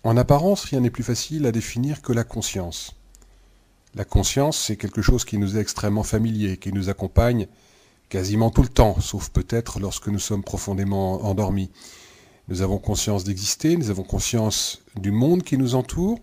En apparence, rien n'est plus facile à définir que la conscience. La conscience, c'est quelque chose qui nous est extrêmement familier, qui nous accompagne quasiment tout le temps, sauf peut-être lorsque nous sommes profondément endormis. Nous avons conscience d'exister, nous avons conscience du monde qui nous entoure.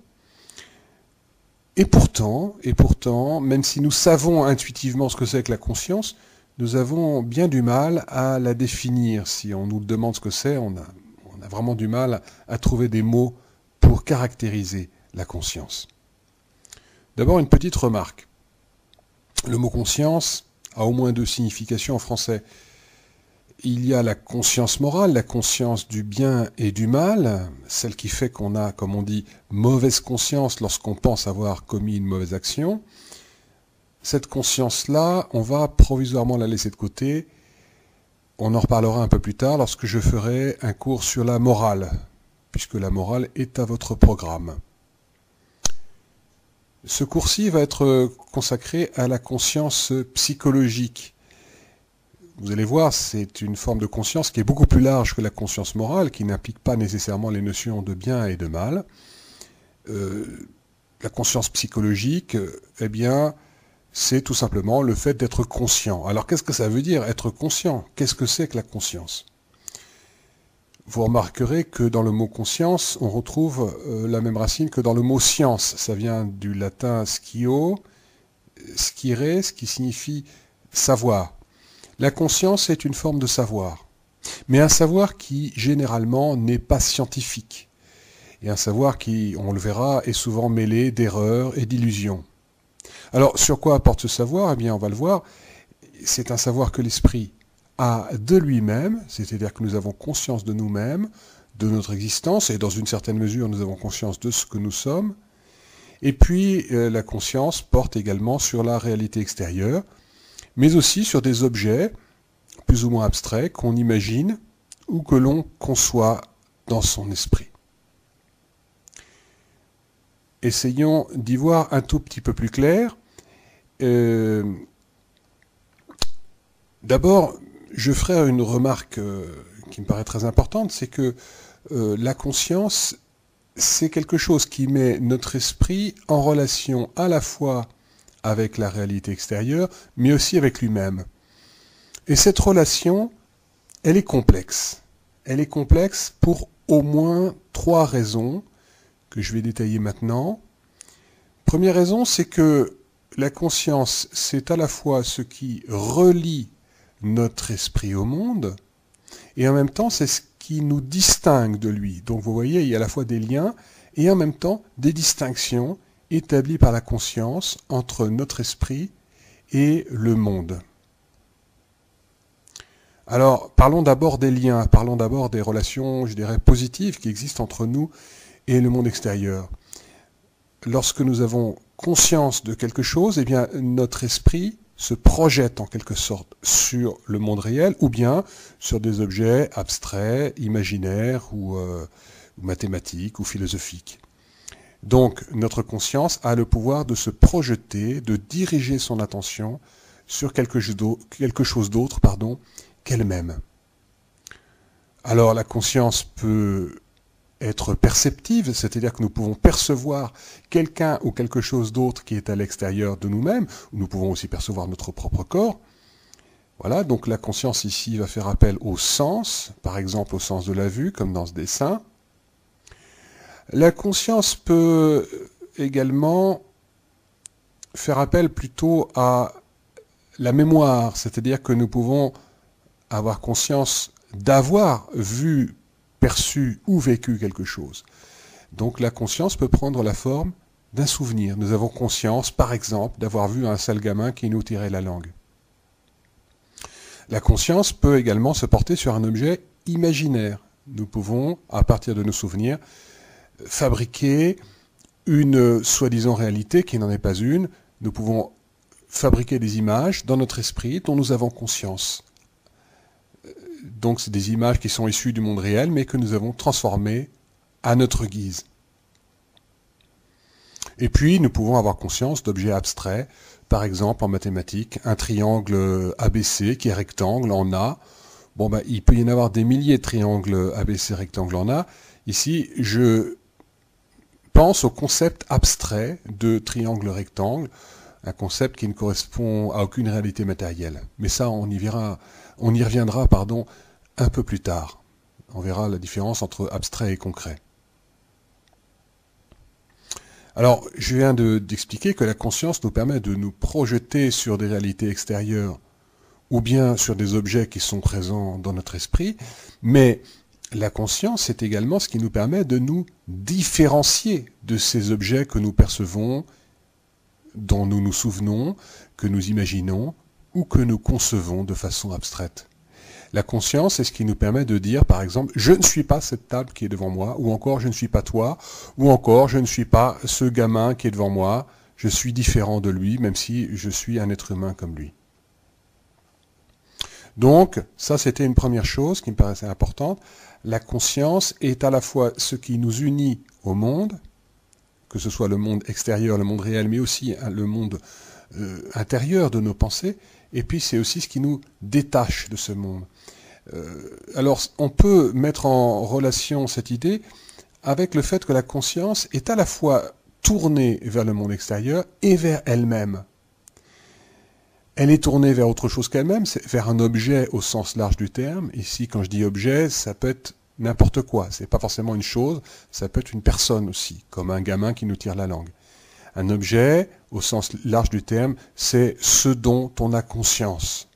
Et pourtant, même si nous savons intuitivement ce que c'est que la conscience, nous avons bien du mal à la définir. Si on nous demande ce que c'est, on a vraiment du mal à trouver des mots pour caractériser la conscience. D'abord, une petite remarque. Le mot conscience a au moins deux significations en français. Il y a la conscience morale, la conscience du bien et du mal, celle qui fait qu'on a, comme on dit, mauvaise conscience lorsqu'on pense avoir commis une mauvaise action. Cette conscience-là, on va provisoirement la laisser de côté. On en reparlera un peu plus tard lorsque je ferai un cours sur la morale, puisque la morale est à votre programme. Ce cours-ci va être consacré à la conscience psychologique. Vous allez voir, c'est une forme de conscience qui est beaucoup plus large que la conscience morale, qui n'implique pas nécessairement les notions de bien et de mal. La conscience psychologique, eh bien, c'est tout simplement le fait d'être conscient. Alors qu'est-ce que ça veut dire, être conscient? Qu'est-ce que c'est que la conscience? Vous remarquerez que dans le mot conscience, on retrouve la même racine que dans le mot science. Ça vient du latin scio, scire, ce qui signifie savoir. La conscience est une forme de savoir, mais un savoir qui, généralement, n'est pas scientifique. Et un savoir qui, on le verra, est souvent mêlé d'erreurs et d'illusions. Alors, sur quoi apporte ce savoir? Eh bien, on va le voir. C'est un savoir que l'esprit a de lui-même, c'est-à-dire que nous avons conscience de nous-mêmes, de notre existence, et dans une certaine mesure, nous avons conscience de ce que nous sommes. Et puis, la conscience porte également sur la réalité extérieure, mais aussi sur des objets plus ou moins abstraits qu'on imagine ou que l'on conçoit dans son esprit. Essayons d'y voir un tout petit peu plus clair. D'abord, je ferai une remarque qui me paraît très importante, c'est que la conscience, c'est quelque chose qui met notre esprit en relation à la fois avec la réalité extérieure, mais aussi avec lui-même. Et cette relation, elle est complexe. Elle est complexe pour au moins 3 raisons que je vais détailler maintenant. Première raison, c'est que la conscience, c'est à la fois ce qui relie notre esprit au monde, et en même temps, c'est ce qui nous distingue de lui. Donc vous voyez, il y a à la fois des liens, et en même temps, des distinctions établi par la conscience entre notre esprit et le monde. Alors, parlons d'abord des liens, parlons d'abord des relations, je dirais, positives qui existent entre nous et le monde extérieur. Lorsque nous avons conscience de quelque chose, eh bien, notre esprit se projette en quelque sorte sur le monde réel ou bien sur des objets abstraits, imaginaires ou mathématiques ou philosophiques. Donc, notre conscience a le pouvoir de se projeter, de diriger son attention sur quelque chose d'autre, qu'elle-même. Alors, la conscience peut être perceptive, c'est-à-dire que nous pouvons percevoir quelqu'un ou quelque chose d'autre qui est à l'extérieur de nous-mêmes, ou nous pouvons aussi percevoir notre propre corps. Voilà, donc la conscience ici va faire appel au sens, par exemple au sens de la vue, comme dans ce dessin. La conscience peut également faire appel plutôt à la mémoire, c'est-à-dire que nous pouvons avoir conscience d'avoir vu, perçu ou vécu quelque chose. Donc la conscience peut prendre la forme d'un souvenir. Nous avons conscience, par exemple, d'avoir vu un sale gamin qui nous tirait la langue. La conscience peut également se porter sur un objet imaginaire. Nous pouvons, à partir de nos souvenirs, fabriquer une soi-disant réalité qui n'en est pas une. Nous pouvons fabriquer des images dans notre esprit dont nous avons conscience. Donc c'est des images qui sont issues du monde réel mais que nous avons transformées à notre guise. Et puis nous pouvons avoir conscience d'objets abstraits, par exemple en mathématiques, un triangle ABC qui est rectangle en A. Bon, il peut y en avoir des milliers de triangles ABC rectangles en A. Ici, je pense au concept abstrait de triangle-rectangle, un concept qui ne correspond à aucune réalité matérielle. Mais ça, on y reviendra, un peu plus tard. On verra la différence entre abstrait et concret. Alors, je viens d'expliquer que la conscience nous permet de nous projeter sur des réalités extérieures ou bien sur des objets qui sont présents dans notre esprit, mais la conscience, c'est également ce qui nous permet de nous différencier de ces objets que nous percevons, dont nous nous souvenons, que nous imaginons ou que nous concevons de façon abstraite. La conscience, c'est ce qui nous permet de dire, par exemple, je ne suis pas cette table qui est devant moi, ou encore je ne suis pas toi, ou encore je ne suis pas ce gamin qui est devant moi, je suis différent de lui, même si je suis un être humain comme lui. Donc, ça c'était une première chose qui me paraissait importante. La conscience est à la fois ce qui nous unit au monde, que ce soit le monde extérieur, le monde réel, mais aussi le monde intérieur de nos pensées, et puis c'est aussi ce qui nous détache de ce monde. Alors, on peut mettre en relation cette idée avec le fait que la conscience est à la fois tournée vers le monde extérieur et vers elle-même. Elle est tournée vers autre chose qu'elle-même, c'est vers un objet au sens large du terme. Ici, quand je dis objet, ça peut être n'importe quoi. C'est pas forcément une chose, ça peut être une personne aussi, comme un gamin qui nous tire la langue. Un objet, au sens large du terme, c'est ce dont on a conscience.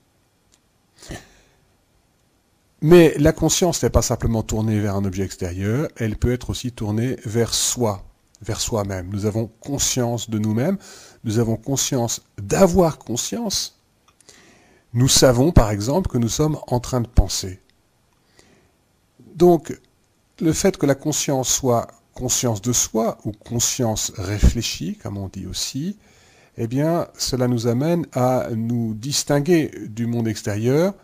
Mais la conscience n'est pas simplement tournée vers un objet extérieur, elle peut être aussi tournée vers soi, vers soi-même. Nous avons conscience de nous-mêmes, nous avons conscience d'avoir conscience. Nous savons, par exemple, que nous sommes en train de penser. Donc, le fait que la conscience soit conscience de soi, ou conscience réfléchie, comme on dit aussi, eh bien, cela nous amène à nous distinguer du monde extérieur,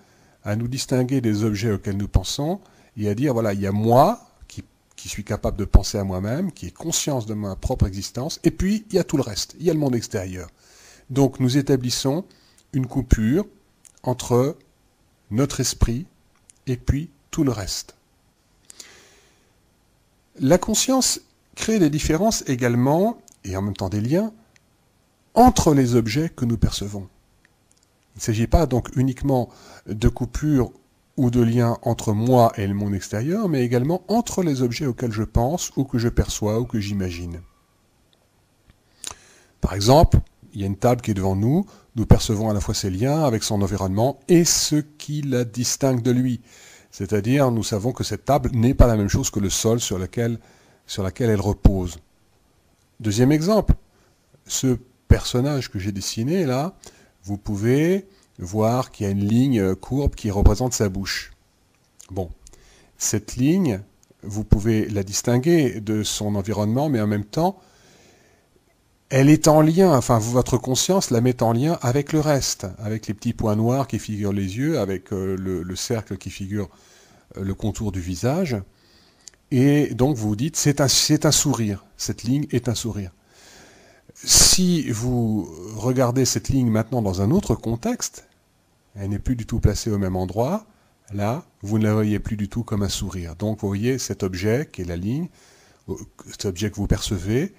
à nous distinguer des objets auxquels nous pensons, et à dire, voilà, il y a moi, qui suis capable de penser à moi-même, qui ai conscience de ma propre existence, et puis il y a tout le reste, il y a le monde extérieur. Donc nous établissons une coupure entre notre esprit et puis tout le reste. La conscience crée des différences également, et en même temps des liens, entre les objets que nous percevons. Il ne s'agit pas donc uniquement de coupures ou de liens entre moi et le monde extérieur, mais également entre les objets auxquels je pense, ou que je perçois, ou que j'imagine. Par exemple, il y a une table qui est devant nous, nous percevons à la fois ses liens avec son environnement et ce qui la distingue de lui. C'est-à-dire, nous savons que cette table n'est pas la même chose que le sol sur laquelle elle repose. Deuxième exemple, ce personnage que j'ai dessiné là, vous pouvez voir qu'il y a une ligne courbe qui représente sa bouche. Bon, cette ligne, vous pouvez la distinguer de son environnement, mais en même temps, elle est en lien, enfin votre conscience la met en lien avec le reste, avec les petits points noirs qui figurent les yeux, avec le cercle qui figure le contour du visage, et donc vous vous dites c'est un sourire, cette ligne est un sourire. Si vous regardez cette ligne maintenant dans un autre contexte, elle n'est plus du tout placée au même endroit, là, vous ne la voyez plus du tout comme un sourire. Donc vous voyez cet objet qui est la ligne, cet objet que vous percevez,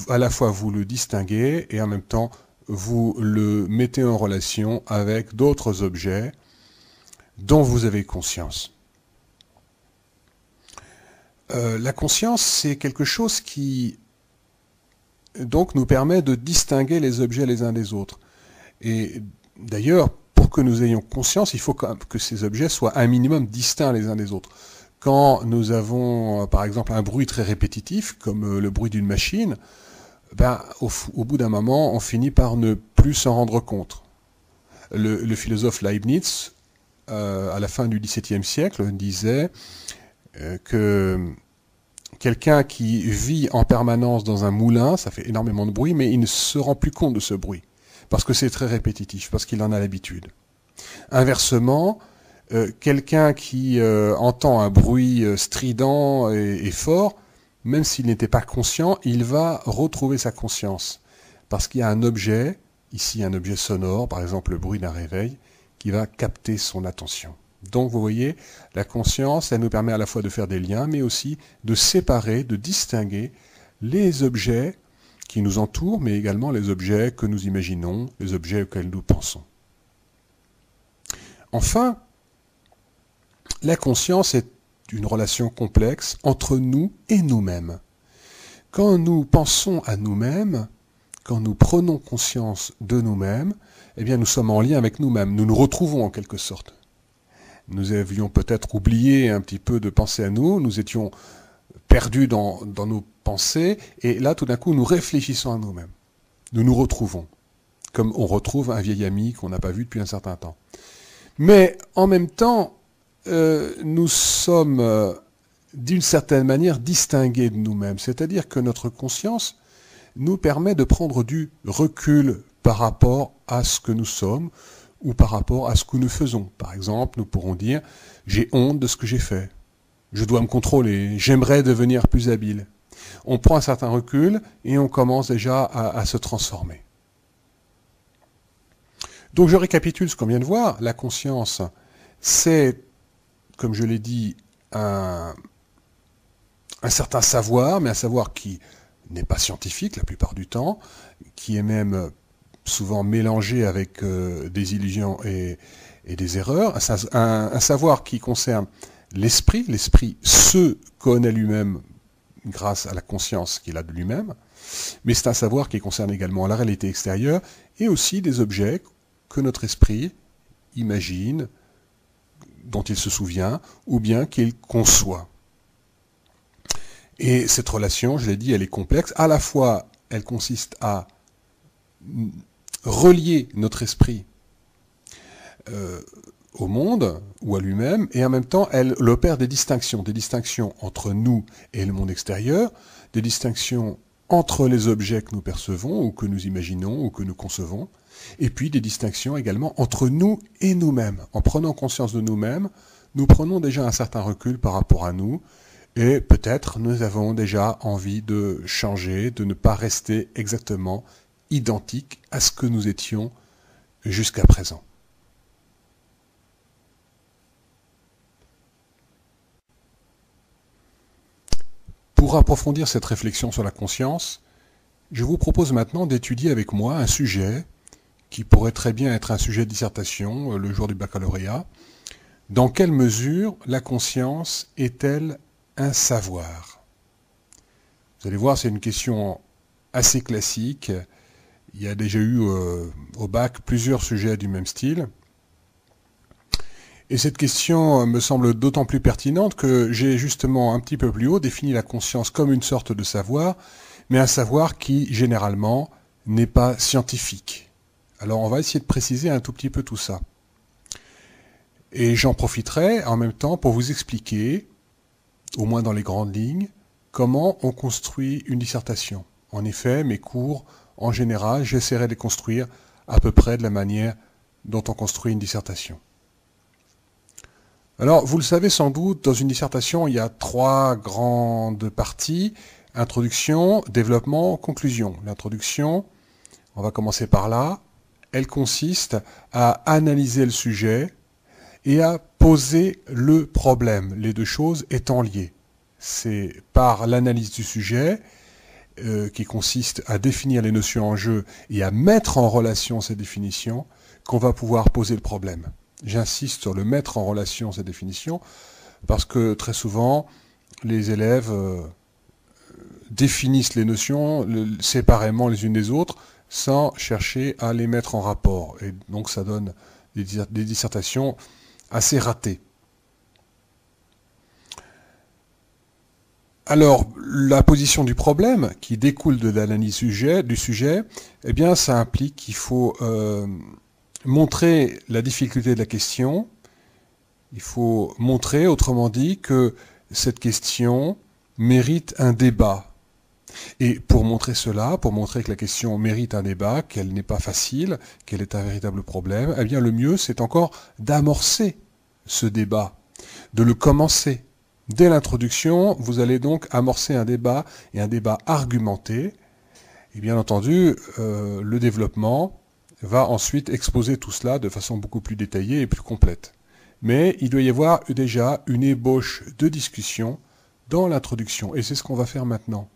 à la fois vous le distinguez et en même temps vous le mettez en relation avec d'autres objets dont vous avez conscience. La conscience, c'est quelque chose qui donc nous permet de distinguer les objets les uns des autres. Et d'ailleurs, pour que nous ayons conscience, il faut que ces objets soient un minimum distincts les uns des autres. Quand nous avons, par exemple, un bruit très répétitif, comme le bruit d'une machine, ben, au bout d'un moment, on finit par ne plus s'en rendre compte. Le philosophe Leibniz, à la fin du XVIIe siècle, disait que quelqu'un qui vit en permanence dans un moulin, ça fait énormément de bruit, mais il ne se rend plus compte de ce bruit, parce que c'est très répétitif, parce qu'il en a l'habitude. Inversement, quelqu'un qui entend un bruit strident et fort, même s'il n'était pas conscient, il va retrouver sa conscience, parce qu'il y a un objet, ici un objet sonore, par exemple le bruit d'un réveil, qui va capter son attention. Donc vous voyez, la conscience, elle nous permet à la fois de faire des liens, mais aussi de séparer, de distinguer les objets qui nous entourent, mais également les objets que nous imaginons, les objets auxquels nous pensons. Enfin, la conscience est une relation complexe entre nous et nous-mêmes. Quand nous pensons à nous-mêmes, quand nous prenons conscience de nous-mêmes, eh bien nous sommes en lien avec nous-mêmes, nous nous retrouvons en quelque sorte. Nous avions peut-être oublié un petit peu de penser à nous, nous étions perdus dans nos pensées, et là tout d'un coup nous réfléchissons à nous-mêmes. Nous nous retrouvons, comme on retrouve un vieil ami qu'on n'a pas vu depuis un certain temps. Mais en même temps, nous sommes d'une certaine manière distingués de nous-mêmes, c'est-à-dire que notre conscience nous permet de prendre du recul par rapport à ce que nous sommes ou par rapport à ce que nous faisons. Par exemple, nous pourrons dire « j'ai honte de ce que j'ai fait, je dois me contrôler, j'aimerais devenir plus habile ». On prend un certain recul et on commence déjà à se transformer. Donc je récapitule ce qu'on vient de voir. La conscience, c'est, comme je l'ai dit, un certain savoir, mais un savoir qui n'est pas scientifique la plupart du temps, qui est même souvent mélangé avec des illusions et des erreurs, un savoir qui concerne l'esprit se connaît lui-même grâce à la conscience qu'il a de lui-même, mais c'est un savoir qui concerne également la réalité extérieure et aussi des objets que notre esprit imagine, dont il se souvient, ou bien qu'il conçoit. Et cette relation, je l'ai dit, elle est complexe. À la fois, elle consiste à relier notre esprit au monde ou à lui-même, et en même temps, elle opère des distinctions entre nous et le monde extérieur, des distinctions entre les objets que nous percevons, ou que nous imaginons, ou que nous concevons, et puis des distinctions également entre nous et nous-mêmes. En prenant conscience de nous-mêmes, nous prenons déjà un certain recul par rapport à nous, et peut-être nous avons déjà envie de changer, de ne pas rester exactement identiques à ce que nous étions jusqu'à présent. Pour approfondir cette réflexion sur la conscience, je vous propose maintenant d'étudier avec moi un sujet qui pourrait très bien être un sujet de dissertation le jour du baccalauréat. Dans quelle mesure la conscience est-elle un savoir? Vous allez voir, c'est une question assez classique. Il y a déjà eu au bac plusieurs sujets du même style. Et cette question me semble d'autant plus pertinente que j'ai justement un petit peu plus haut défini la conscience comme une sorte de savoir, mais un savoir qui, généralement, n'est pas scientifique. Alors on va essayer de préciser un tout petit peu tout ça. Et j'en profiterai en même temps pour vous expliquer, au moins dans les grandes lignes, comment on construit une dissertation. En effet, mes cours, en général, j'essaierai de les construire à peu près de la manière dont on construit une dissertation. Alors, vous le savez sans doute, dans une dissertation, il y a 3 grandes parties: introduction, développement, conclusion. L'introduction, on va commencer par là, elle consiste à analyser le sujet et à poser le problème, les deux choses étant liées. C'est par l'analyse du sujet, qui consiste à définir les notions en jeu et à mettre en relation ces définitions, qu'on va pouvoir poser le problème. J'insiste sur le mettre en relation ces définitions, parce que très souvent, les élèves définissent les notions séparément les unes des autres, sans chercher à les mettre en rapport. Et donc ça donne des dissertations assez ratées. Alors, la position du problème, qui découle de l'analyse du sujet, eh bien, ça implique qu'il faut montrer la difficulté de la question. Il faut montrer, autrement dit, que cette question mérite un débat. Et pour montrer cela, pour montrer que la question mérite un débat, qu'elle n'est pas facile, qu'elle est un véritable problème, eh bien, le mieux, c'est encore d'amorcer ce débat, de le commencer. Dès l'introduction, vous allez donc amorcer un débat, et un débat argumenté. Et bien entendu, le développement va ensuite exposer tout cela de façon beaucoup plus détaillée et plus complète. Mais il doit y avoir déjà une ébauche de discussion dans l'introduction, et c'est ce qu'on va faire maintenant.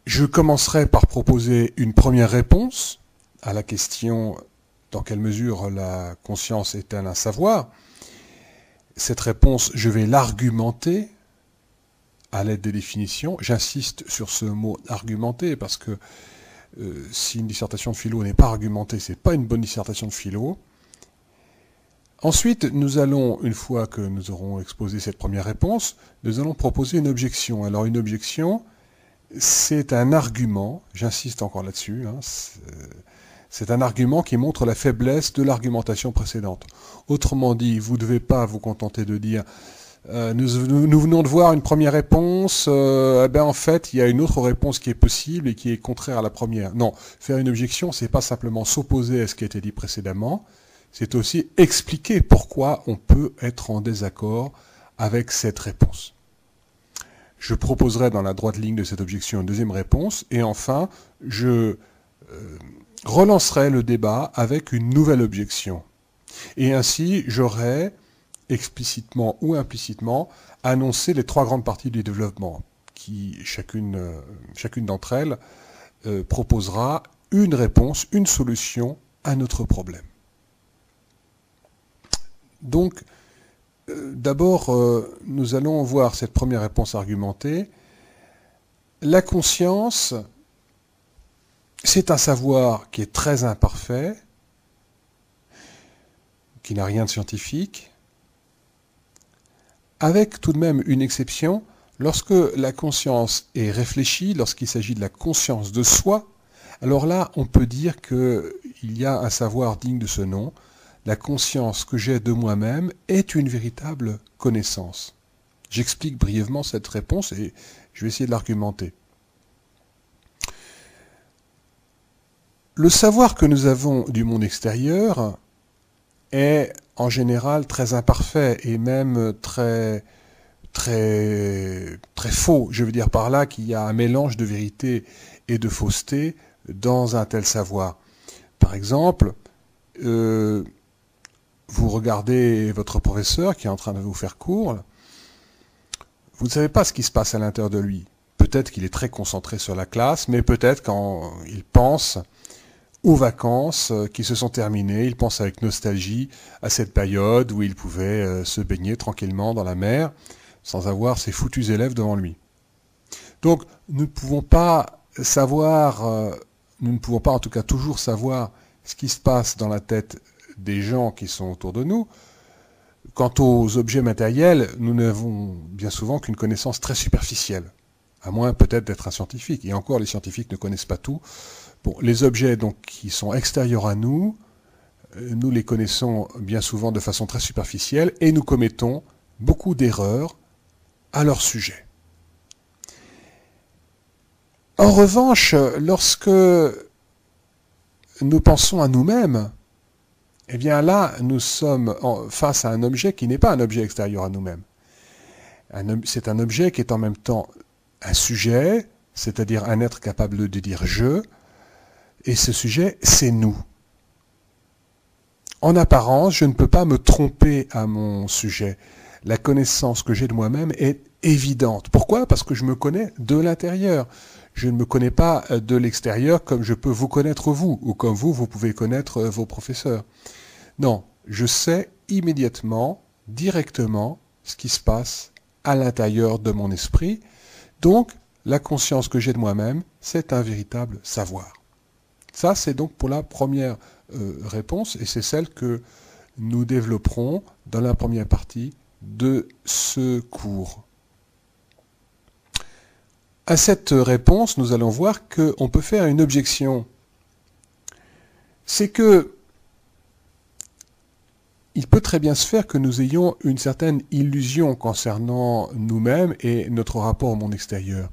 Je commencerai par proposer une première réponse à la question dans quelle mesure la conscience est-elle un savoir. Cette réponse, je vais l'argumenter à l'aide des définitions. J'insiste sur ce mot argumenter parce que si une dissertation de philo n'est pas argumentée, c'est pas une bonne dissertation de philo. Ensuite, nous allons, une fois que nous aurons exposé cette première réponse, nous allons proposer une objection. Alors une objection, c'est un argument, j'insiste encore là-dessus, hein, c'est un argument qui montre la faiblesse de l'argumentation précédente. Autrement dit, vous ne devez pas vous contenter de dire nous venons de voir une première réponse, en fait, il y a une autre réponse qui est possible et qui est contraire à la première. Non, faire une objection, c'est pas simplement s'opposer à ce qui a été dit précédemment, c'est aussi expliquer pourquoi on peut être en désaccord avec cette réponse. Je proposerai dans la droite ligne de cette objection une deuxième réponse, et enfin, je relancerai le débat avec une nouvelle objection. Et ainsi, j'aurai explicitement ou implicitement annoncer les trois grandes parties du développement, qui chacune d'entre elles proposera une réponse, une solution à notre problème. Donc, d'abord, nous allons voir cette première réponse argumentée. La conscience, c'est un savoir qui est très imparfait, qui n'a rien de scientifique, avec tout de même une exception, lorsque la conscience est réfléchie, lorsqu'il s'agit de la conscience de soi, alors là, on peut dire qu'il y a un savoir digne de ce nom. La conscience que j'ai de moi-même est une véritable connaissance. J'explique brièvement cette réponse et je vais essayer de l'argumenter. Le savoir que nous avons du monde extérieur est en général très imparfait et même très faux. Je veux dire par là qu'il y a un mélange de vérité et de fausseté dans un tel savoir. Par exemple, vous regardez votre professeur qui est en train de vous faire cours, vous ne savez pas ce qui se passe à l'intérieur de lui. Peut-être qu'il est très concentré sur la classe, mais peut-être quand il pense aux vacances qui se sont terminées, il pense avec nostalgie à cette période où il pouvait se baigner tranquillement dans la mer sans avoir ses foutus élèves devant lui. Donc nous ne pouvons pas savoir, nous ne pouvons pas en tout cas toujours savoir ce qui se passe dans la tête des gens qui sont autour de nous. Quant aux objets matériels, nous n'avons bien souvent qu'une connaissance très superficielle, à moins peut-être d'être un scientifique. Et encore, les scientifiques ne connaissent pas tout. Bon, les objets donc qui sont extérieurs à nous, nous les connaissons bien souvent de façon très superficielle et nous commettons beaucoup d'erreurs à leur sujet. En revanche, lorsque nous pensons à nous-mêmes, eh bien là, nous sommes face à un objet qui n'est pas un objet extérieur à nous-mêmes. C'est un objet qui est en même temps un sujet, c'est-à-dire un être capable de dire « je », et ce sujet, c'est nous. En apparence, je ne peux pas me tromper à mon sujet. La connaissance que j'ai de moi-même est évidente. Pourquoi ? Parce que je me connais de l'intérieur. Je ne me connais pas de l'extérieur comme je peux vous connaître vous, ou comme vous pouvez connaître vos professeurs. Non, je sais immédiatement, directement, ce qui se passe à l'intérieur de mon esprit. Donc, la conscience que j'ai de moi-même, c'est un véritable savoir. Ça, c'est donc pour la première réponse, et c'est celle que nous développerons dans la première partie de ce cours. À cette réponse, nous allons voir qu'on peut faire une objection. C'est que il peut très bien se faire que nous ayons une certaine illusion concernant nous-mêmes et notre rapport au monde extérieur.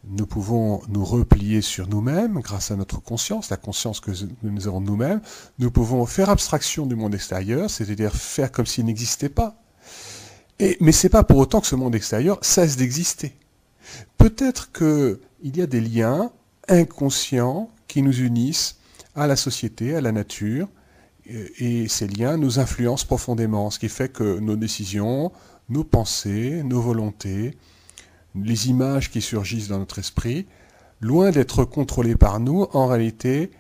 Nous pouvons nous replier sur nous-mêmes grâce à notre conscience, la conscience que nous avons de nous-mêmes. Nous pouvons faire abstraction du monde extérieur, c'est-à-dire faire comme s'il n'existait pas. Mais ce n'est pas pour autant que ce monde extérieur cesse d'exister. Peut-être qu'il y a des liens inconscients qui nous unissent à la société, à la nature, et ces liens nous influencent profondément, ce qui fait que nos décisions, nos pensées, nos volontés, les images qui surgissent dans notre esprit loin d'être contrôlées par nous, en réalité,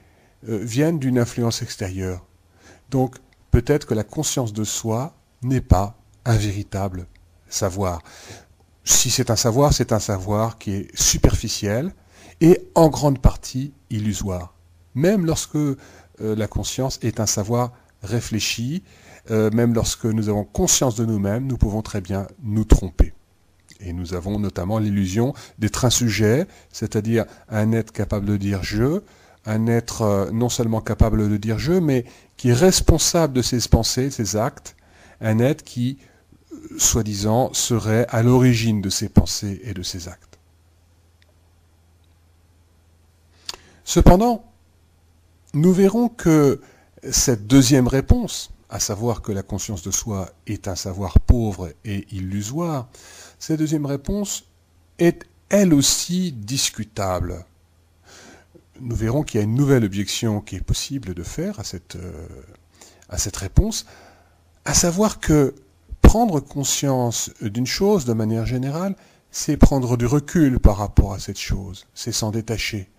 viennent d'une influence extérieure. Donc, peut-être que la conscience de soi n'est pas un véritable savoir. Si c'est un savoir qui est superficiel et en grande partie illusoire. Même lorsque la conscience est un savoir réfléchi, même lorsque nous avons conscience de nous-mêmes, nous pouvons très bien nous tromper. Et nous avons notamment l'illusion d'être un sujet, c'est-à-dire un être capable de dire « je », un être non seulement capable de dire « je », mais qui est responsable de ses pensées, de ses actes, un être qui, soi-disant, serait à l'origine de ses pensées et de ses actes. Cependant, nous verrons que cette deuxième réponse, à savoir que la conscience de soi est un savoir pauvre et illusoire, cette deuxième réponse est elle aussi discutable. Nous verrons qu'il y a une nouvelle objection qui est possible de faire à cette réponse, à savoir que prendre conscience d'une chose de manière générale, c'est prendre du recul par rapport à cette chose, c'est s'en détacher.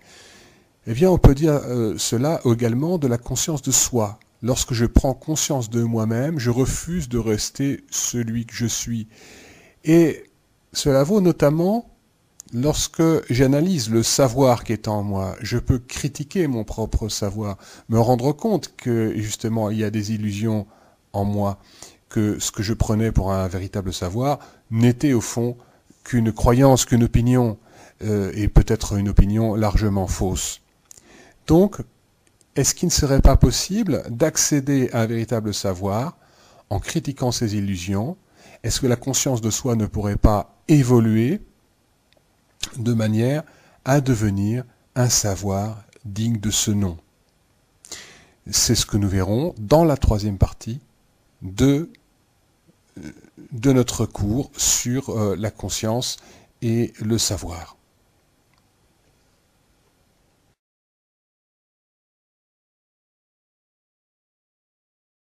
Eh bien, on peut dire cela également de la conscience de soi. Lorsque je prends conscience de moi-même, je refuse de rester celui que je suis. Et cela vaut notamment lorsque j'analyse le savoir qui est en moi. Je peux critiquer mon propre savoir, me rendre compte que justement il y a des illusions en moi, que ce que je prenais pour un véritable savoir n'était au fond qu'une croyance, qu'une opinion, et peut-être une opinion largement fausse. Donc, est-ce qu'il ne serait pas possible d'accéder à un véritable savoir en critiquant ces illusions? Est-ce que la conscience de soi ne pourrait pas évoluer de manière à devenir un savoir digne de ce nom? C'est ce que nous verrons dans la troisième partie de notre cours sur la conscience et le savoir.